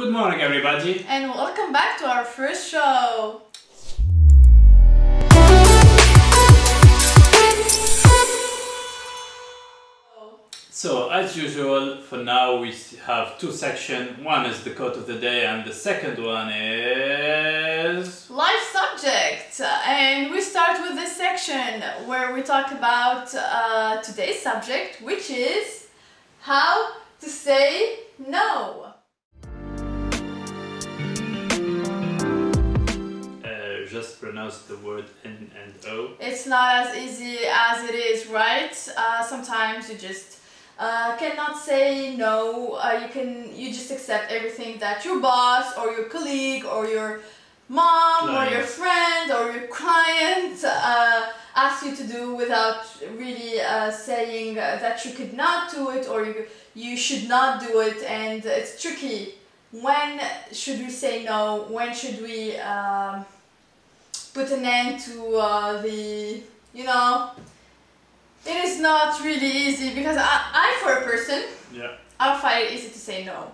Good morning, everybody. And welcome back to our first show. So, as usual, for now we have two sections. One is the quote of the day and the second one is... Life subject. And we start with this section where we talk about today's subject, which is how to say no. Just pronounce the word N and O. It's not as easy as it is, right? Sometimes you just cannot say no. You just accept everything that your boss or your colleague or your mom or your friend or your client asks you to do without really saying that you could not do it or you should not do it, and it's tricky. When should we say no? When should we put an end to it is not really easy, because I for a person, I find it easy to say no,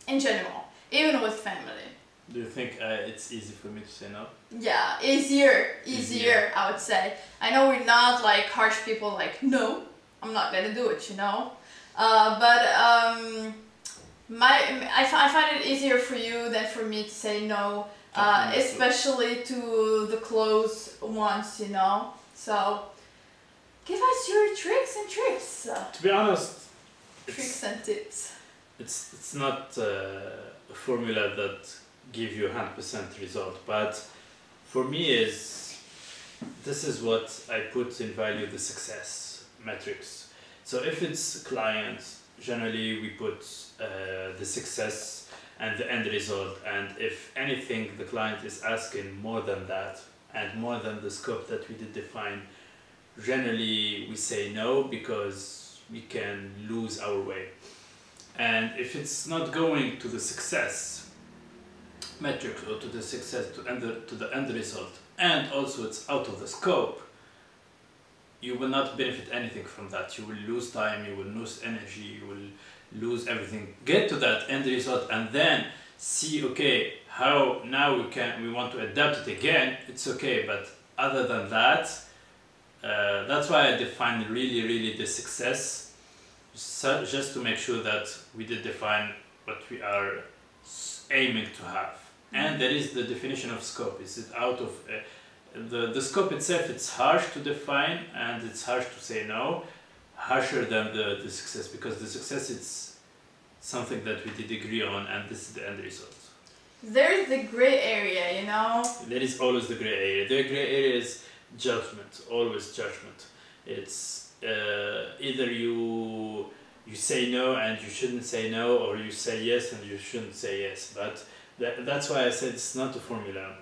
in general, even with family. Do you think it's easy for me to say no? Yeah, easier, I would say. I know we're not like harsh people, like, no, I'm not gonna do it, I find it easier for you than for me to say no, especially to the close ones, so give us your tricks and tips. To be honest, tricks and tips. It's not a formula that gives you 100% result, but for me this is what I put in value: the success metrics. So if it's clients, generally we put the success and the end result, and if anything the client is asking more than that and more than the scope that we did define, generally we say no, because we can lose our way. And if it's not going to the success metrics or to the success to the end result, and also it's out of the scope, you will not benefit anything from that. You will lose time, you will lose energy, you will lose everything. Get to that end result and then see, okay, how now we want to adapt it again. It's okay, but other than that, that's why I define really the success, just to make sure that we did define what we are aiming to have. And there is the definition of scope. Is it out of the scope itself? It's harsh to define, and it's harsh to say no, harsher than the success, because the success, it's something that we did agree on, and this is the end result. There's the gray area, There is always the gray area. The gray area is judgment, always judgment. It's either you say no and you shouldn't say no, or you say yes and you shouldn't say yes. But that's why I said it's not a formula.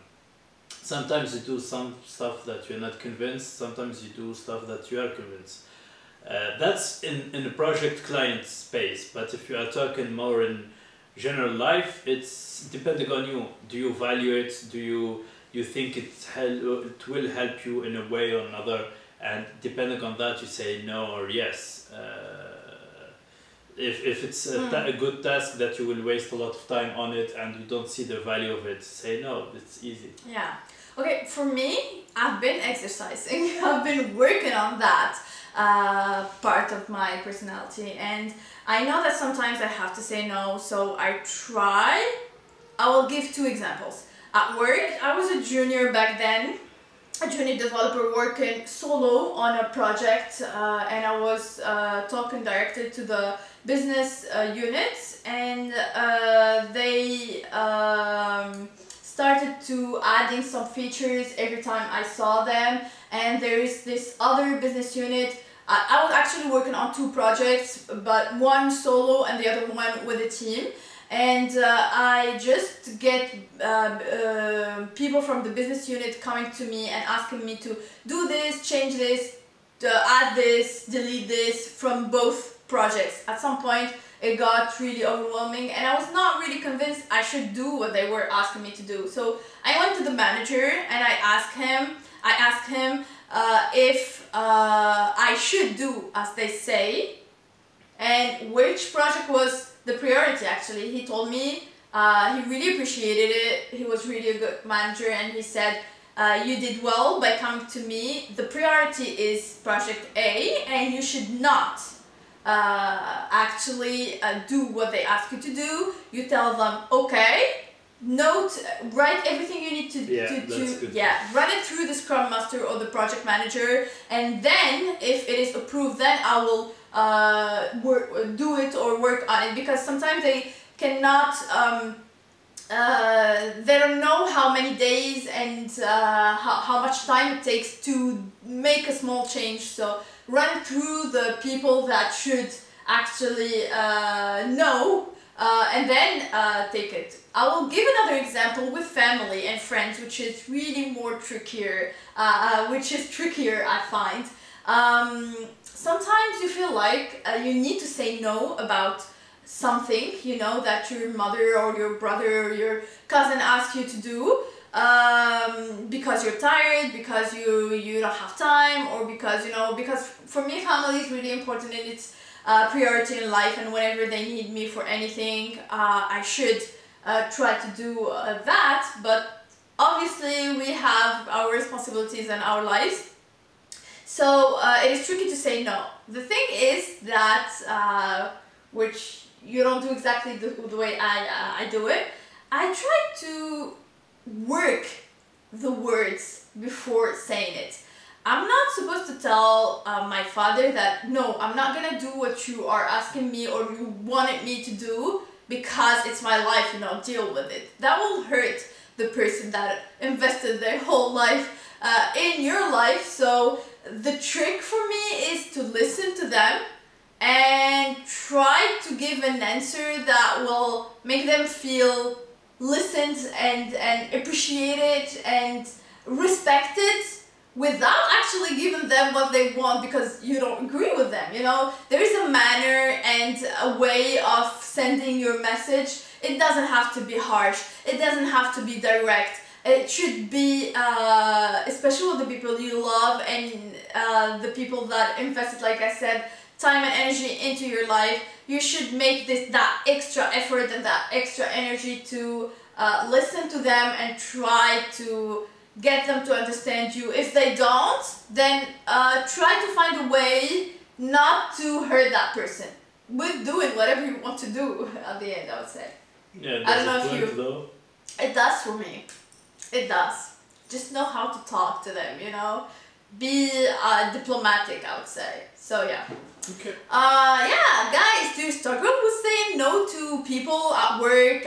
Sometimes you do some stuff that you're not convinced, sometimes you do stuff that you are convinced. That's in the project client space, but if you are talking more in general life, it's depending on you. Do you value it? Do you think it will help you in a way or another? And depending on that, you say no or yes. If it's a good task that you will waste a lot of time on it and you don't see the value of it, say no. It's easy. Yeah. Okay, for me, I've been exercising. I've been working on that part of my personality, and I know that sometimes I have to say no, so I try. I will give two examples. At work, I was a junior back then, a junior developer working solo on a project, and I was talking directly to the business units, and they started to adding some features every time I saw them. And there is this other business unit. I was actually working on two projects, but one solo and the other one with a team. And I just get people from the business unit coming to me and asking me to do this, change this, add this, delete this from both projects. At some point it got really overwhelming and I was not really convinced I should do what they were asking me to do. So I went to the manager and I asked him if I should do as they say and which project was the priority. Actually, he told me He really appreciated it. He was really a good manager, and he said, you did well by coming to me. The priority is project A, and you should not actually do what they ask you to do. You tell them, okay, note, write everything you need to run it through the Scrum Master or the project manager, and then if it is approved, then I will do it or work on it, because sometimes they cannot they don't know how many days and how much time it takes to make a small change. So run it through the people that should actually know, and then take it. I will give another example with family and friends, which is really more trickier, I find. Sometimes you feel like you need to say no about something, you know, that your mother or your brother or your cousin asks you to do, because you're tired, because you don't have time, or because, you know, because for me family is really important and it's priority in life, and whenever they need me for anything, I should try to do that, but obviously we have our responsibilities and our lives, so it is tricky to say no. The thing is that, which you don't do exactly the way I do it, I try to work the words before saying it. I'm not supposed to tell my father that, no, I'm not gonna do what you are asking me or you wanted me to do, because it's my life, you know, deal with it. That will hurt the person that invested their whole life in your life. So the trick for me is to listen to them and try to give an answer that will make them feel listened and appreciated and respected, without actually giving them what they want because you don't agree with them. You know, there is a manner and a way of sending your message. It doesn't have to be harsh. It doesn't have to be direct. It should be, especially with the people you love and the people that invested, like I said, time and energy into your life. You should make that extra effort and that extra energy to listen to them and try to get them to understand you. If they don't, then try to find a way not to hurt that person with doing whatever you want to do at the end, I would say. Yeah, I don't know if you... though. It does for me. It does. Just know how to talk to them, you know? Be diplomatic, I would say. So yeah. Okay. Yeah, guys, do you struggle with saying no to people at work,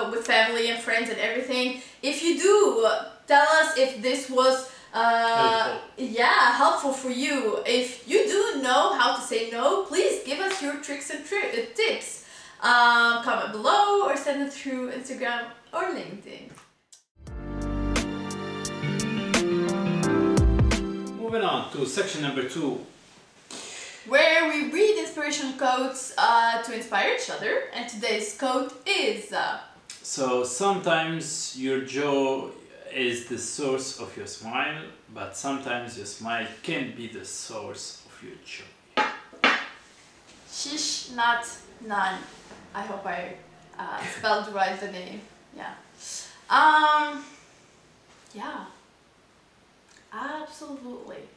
with family and friends and everything? If you do, tell us if this was helpful for you. If you do know how to say no, please give us your tricks and tips. Comment below or send it through Instagram or LinkedIn. Moving on to section number 2, where we read inspirational quotes to inspire each other, and today's quote is... So sometimes your joy is the source of your smile, but sometimes your smile can be the source of your joy. Shish, not none. I hope I spelled right the name. Yeah. Yeah. Absolutely.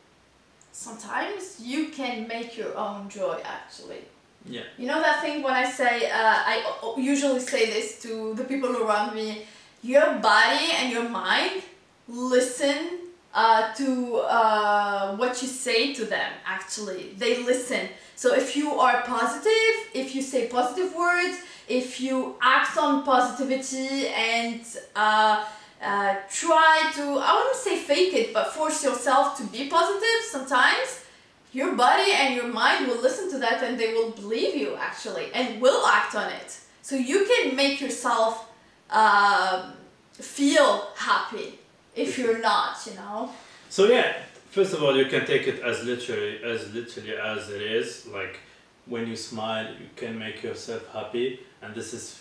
Sometimes you can make your own joy, actually. Yeah. You know that thing when I say, I usually say this to the people around me, your body and your mind listen to what you say to them, actually. They listen. So if you are positive, if you say positive words, if you act on positivity and try to, I wouldn't say fake it, but force yourself to be positive, sometimes your body and your mind will listen to that and they will believe you, actually, and will act on it. So you can make yourself feel happy if you're not, you know. So yeah, first of all, you can take it as literally as it is. Like, when you smile, you can make yourself happy, and this is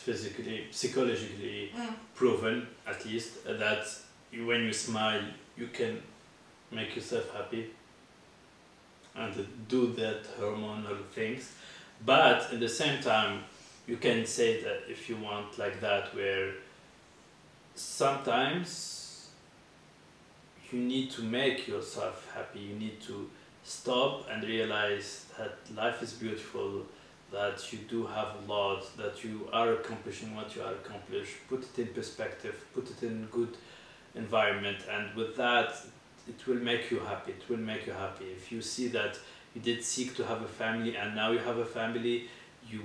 psychologically proven, at least, that when you smile, you can make yourself happy and do that hormonal things. But at the same time, you can say that if you want like that, where sometimes you need to make yourself happy. You need to stop and realize that life is beautiful, that you do have a lot, that you are accomplishing what you are accomplishing. Put it in perspective, put it in good environment, and with that it will make you happy. It will make you happy. If you see that you did seek to have a family and now you have a family, you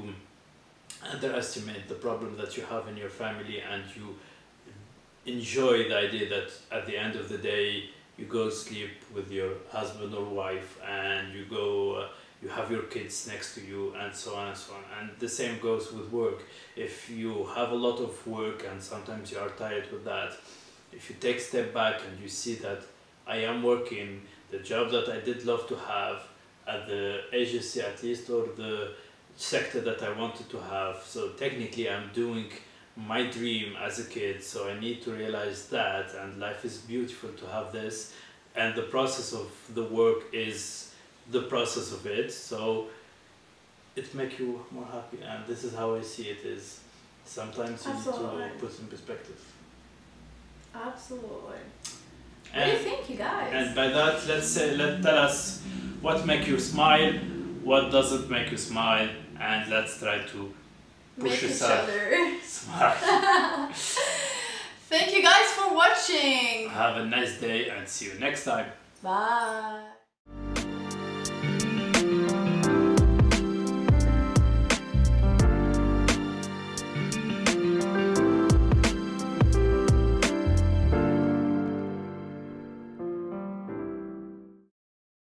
underestimate the problem that you have in your family, and you enjoy the idea that at the end of the day you go sleep with your husband or wife, and you go you have your kids next to you, and so on and so on. And the same goes with work. If you have a lot of work and sometimes you are tired with that, if you take a step back and you see that I am working the job that I did love to have at the agency at least, or the sector that I wanted to have, so technically I'm doing my dream as a kid, so I need to realize that, and life is beautiful to have this, and the process of the work is the process of it, so it makes you more happy. And this is how I see it, is sometimes you Absolutely. need to put in perspective. Absolutely. What do And, you think, you guys? and by that, tell us what make you smile, what doesn't make you smile, and let's try to push Make each yourself other smile. Thank you guys for watching. Have a nice day and see you next time. Bye.